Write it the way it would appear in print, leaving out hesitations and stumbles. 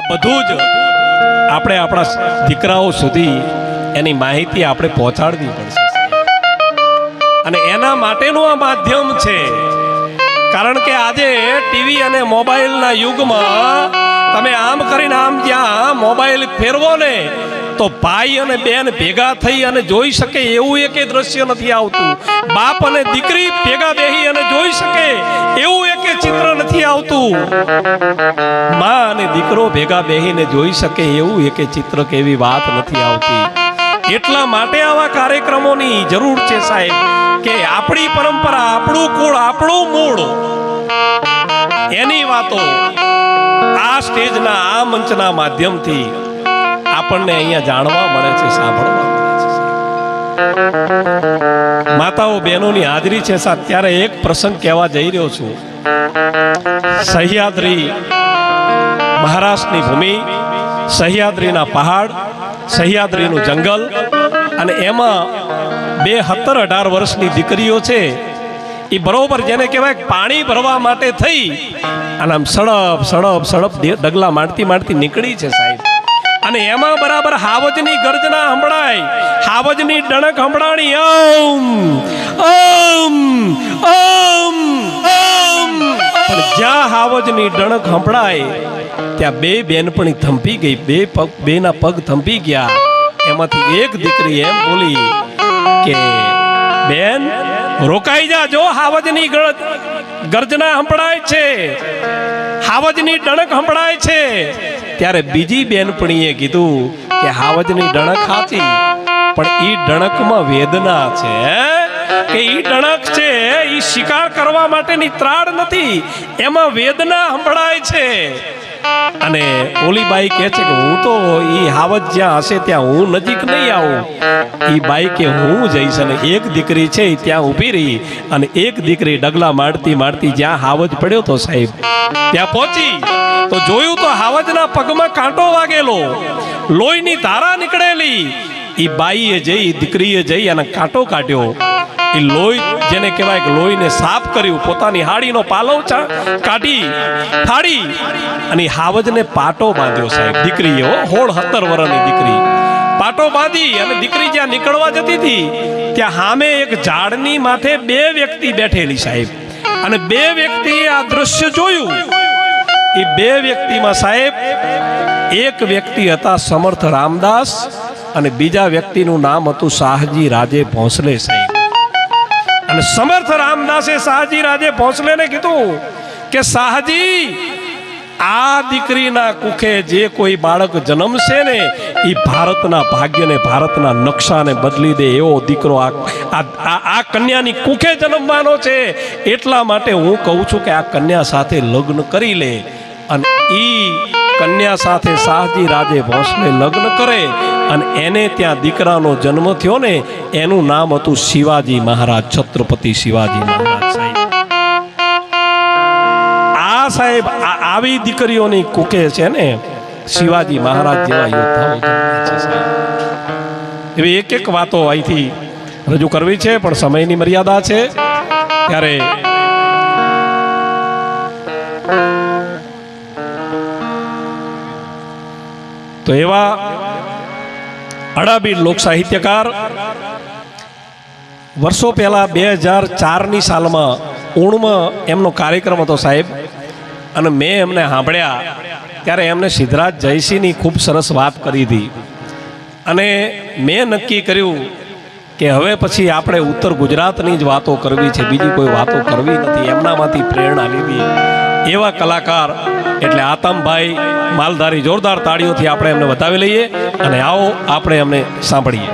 બધું જ આપણે આપણા દીકરાઓ સુધી એની માહિતી આપણે પહોંચાડવી પડશે અને એના માટેનું આ માધ્યમ છે. કારણ કે આજે ટીવી અને મોબાઈલના યુગમાં તમે આમ કરીને આમ જ્યાં મોબાઈલ ફેરવો ને તો ભાઈ અને બેન ભેગા થઈ અને જોઈ શકે એવું એકે દ્રશ્ય નથી આવતું. બાપ અને દીકરી ભેગા બેહી અને જોઈ શકે એવું એકે ચિત્ર નથી આવતું. માં અને દીકરો ભેગા બેહીને જોઈ શકે એવું એકે ચિત્ર કે એવી વાત નથી આવતી. એટલા માટે આવા કાર્યક્રમોની જરૂર છે સાહેબ, કે આપણી પરંપરા, આપણું કુળ, આપણું મૂળ, એની વાતો આ સ્ટેજના, આ મંચના માધ્યમથી આપણને અહીંયા જાણવા મળે છે, સાંભળવા મળે છે. માતાઓ બહેનોની હાજરી છે સાહેબ, ત્યારે એક પ્રસંગ કહેવા જઈ રહ્યો છું. સહ્યાદ્રી મહારાષ્ટ્રની ભૂમિ, સહ્યાદ્રીના પહાડ, સહ્યાદ્રીનું જંગલ, અને એમાં 17-18 વર્ષની દીકરીઓ છે. એ બરોબર જેને કહેવાય પાણી ભરવા માટે થઈ અને આમ સડપ સડપ સડપ ડગલા માંડતી નીકળી છે સાહેબ. અને એમાં બરાબર હાવજની ગર્જના સંભળાય, હાવજની ડણક સંભળાણી, ઓમ ઓમ ઓમ ઓમ. પણ જ્યાં હાવજની ડણક સંભળાય ત્યાં બે બેનપણી થંભી ગઈ, બેના પગ થંભી ગયા. એમાંથી એક દીકરી એમ બોલી કે બેન રોકાઈ જા, જો હાવજની ગર્જના સંભળાય છે, હાવજની ડણક સંભળાય છે. ત્યારે બીજી બેનપણીએ કીધું કે હાવજની ડણક સાચી, પણ ઈ ડણકમાં વેદના છે, કે ઈ ડણક છે ઈ શિકાર કરવા માટેની ત્રાડ નથી, એમાં વેદના સંભળાય છે. અને ઓલી બાઈ કહે છે કે હું તો ઈ હાવજ જ્યાં હશે ત્યાં હું નજીક નહીં આવું. ઈ બાઈ કે હું જઈશ. અને એક દીકરી છે ત્યાં ઊભી રહી અને એક દીકરી ડગલા મારતી જ્યાં હાવજ પડ્યો તો સાહેબ ત્યાં પહોંચી તો જોયું તો હાવજના પગમાં કાંટો વાગેલો, લોહીની ધારા નીકળેલી. ઈ બાઈએ જઈ, દીકરીએ જઈ અને કાંટો કાઢ્યો. એ લોહી જેને કહેવાય કે લોહીને સાફ કર્યું, પોતાની હાડીનો પાલવ કાઢી ફાડી અને હાવજને પાટો બાંધ્યો સાહેબ. દીકરીએ 17 વર્ષની દીકરી પાટો બાંધી અને દીકરી જ્યાં નીકળવા જતી હતી ત્યાં સામે એક ઝાડની માથે 2 વ્યક્તિ બેઠેલી સાહેબ. અને 2 વ્યક્તિએ આ દ્રશ્ય જોયું. એ 2 વ્યક્તિમાં સાહેબ એક વ્યક્તિ હતા સમર્થ રામદાસ અને બીજા વ્યક્તિનું નામ હતું શાહજી રાજે ભોંસલે સાહેબ. અને સમર્થ રામદાસે શાહજી રાજે ભોંસલેને કીધું કે શાહજી, આ દીકરીના કુખે જે કોઈ બાળક જન્મશે ને એ ભારતના ભાગ્યને, ભારતના નકશાને બદલી દે એવો દીકરો આ કન્યાની કુખે જન્મવાનો છે. એટલા માટે હું કહું છું કે આ કન્યા સાથે લગ્ન કરી લે. અને ઈ કન્યા સાથે શાહજી રાજે ભોંસલે લગ્ન કરે અને એને ત્યાં દીકરાનો જન્મ થયો ને એનું નામ હતું શિવાજી મહારાજ, છત્રપતિ શિવાજી મહારાજ સાહેબ. આ સાહેબ આવી દીકરીઓની કુકે છે ને શિવાજી મહારાજ જેવા યોદ્ધાઓ છે સાહેબ. એવી એક વાતો અહીંથી રજૂ કરવી છે પણ સમયની મર્યાદા છે. ત્યારે તો એવા અડાબીડ લોક સાહિત્યકાર વર્ષો પહેલા 2004ની સાલમાં ઊણમાં એમનો કાર્યક્રમ હતો સાહેબ. અને મેં એમને સાંભળ્યા ત્યારે એમને સિદ્ધરાજ જયસિંહની ખૂબ સરસ વાત કરી હતી. અને મેં નક્કી કર્યું કે હવે પછી આપણે ઉત્તર ગુજરાતની જ વાતો કરવી છે, બીજી કોઈ વાતો કરવી નથી. એમનામાંથી પ્રેરણા લીધી એવા કલાકાર એટલે આતમભાઈ માલધારી. જોરદાર તાળીઓથી આપણે એમને વધાવી લઈએ અને આવો આપણે એમને સાંભળીએ.